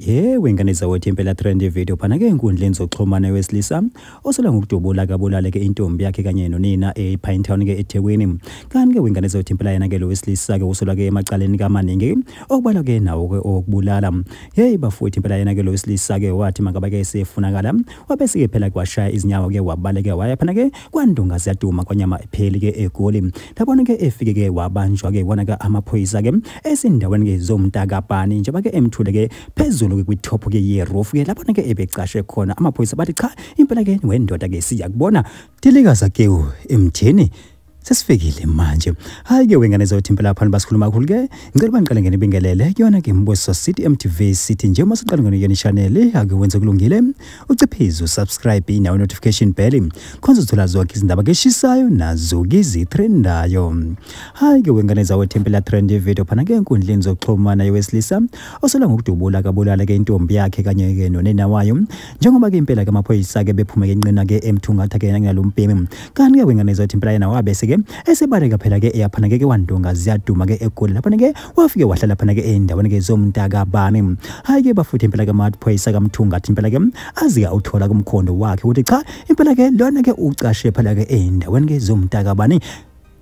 Wengane zawethu impela trend video phana ke enkundleni zokuxhumana wesilisa osola ngokudubula kabulale ke intombi yakhe kanye nonina ePinetown ke eThekwini. Kanti ke wengane zawethu impela yena ke lo wesilisa ke usola ke emacaleni kamaningi okubala ke nawo ke okubulala. Bafowethu impela yena ke lo wesilisa ke wathi makaba ke sefunakala wabese ke phela kwashaya izinyawo ke wabaleke waya phana ke kwandongazi yaduma kwanyama epheli ke eGoli. Labona ke efike ke wabanjwa ke wona ka amaphoyisa ke esindaweni ke zomntakabani njengoba ke emthule ke phezulu kwitop ke yeroof ke lapho ke ebecashe khona amaphoyisa bathi cha impela ke wendoda ke siyakubona dilikaza ke emtheni sesifikile manje. Hayi ke wengane zawethu impela phana basikhuluma kakhulu ke ngicela bangiqale ngene bingelele kuyona ke Mbuso City MTV City nje uma siqala ngene yena channel ake wenze kulungile uciphize subscribe ina notification bell khonza uthola zonke izindaba ke shishayo nazo ke izitrendayo. Hayi ke wengane zawethu impela trend video phana ke enkundleni zokuxhumana yewesilisa osola ngokudubula kabulala ke intombi yakhe kanye ke nonina wayo njengoba ke impela ke amaphoyisa ke bephume ke nqina ke emthungatha ke ngalompimi. Kanti ke wengane zawethu impela yena wabese ke esebaleka phela ke eyaphana ke wandongazi yaduma ke eGoli lapha ke wafike wahlala phana ke endaweni ke zomntakabani. Hayi ke bafuthe impela ke amaphoyisa kamthungathi impela ke azi awuthola kumkhondo wakhe uthi cha impela ke lona ke ucashe phela ke endaweni ke zomntakabani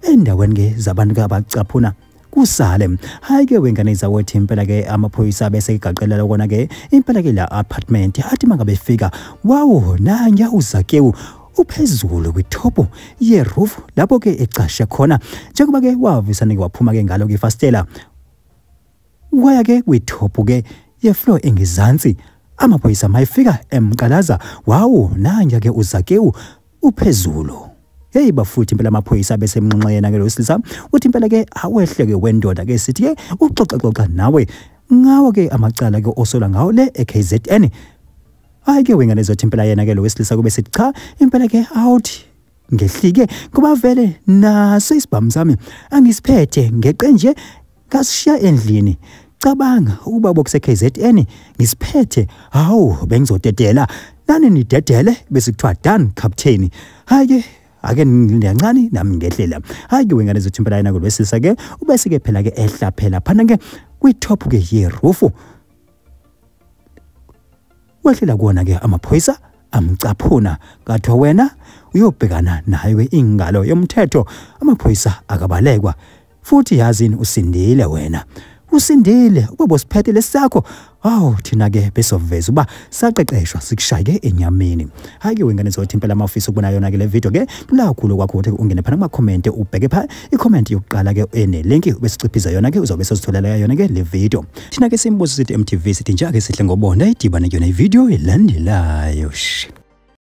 endaweni ke zabantu ke abacaphuna kusale. Hayi ke wengane zawethu impela ke amaphoyisa bese igaqelela kona ke impela ke la apartment athi mangabe fika wawo nanya uzakewu uphezulu kwithopo yeroof lapho ke ecashe khona njengoba ke wavisana ke waphuma ke ngalo ke fastela waya ke kwithopo ke yefloor engizansi amaphoyisa mayifika emqalaza wawo nanya ke uzakewu uphezulu. Bafuthe impela amaphoyisa bese emnqenqena ke lo silisa uthi impela ke awehle ke wendoda ke sithi ke uxoxa nawe ngawo ke amacala ke osola ngawo le eKZN. Hayi ke wengane zothi impela yena ke lo wesilisa kube sithi cha impela ke awuthi ngehlike kuba vele naso isibhamu sami angisiphethe ngeqenje ngasishiya endlini cabanga ukuba bokuse KZN ngisiphethe hawu bengizodedela nani nidedele bese kuthiwa done captain. Hayi ke ake ngiyancane nami ngehlela. Hayi ke wengane zothi impela yena ke lo wesilisa ke ubese ke phela ke ehla phela phana ke kwitop ke yeroof wehlela kona ke amaphoyisa amcaphuna kathiwa wena uyobhekana nayo ingalo yomthetho amaphoyisa akabalekwa futhi yazini usindile wena usindile ube bosiphethe lesakho. Thina ke besoveza uba saqeqeshwa sikushaye enyameni. Hayi ke wengane zothi impela amafisa ukubona yona ke le video ke la kakhulu kwakho ukuthi ungene phana kuma comment ubheke pha i-comment yokuqala ke ene link besiciphiza yona ke uzobe sesitholela yona ke le video. Thina ke simbuzo sithi MTV sithi nje ake sihle ngobona idibane yona i video elandelayo.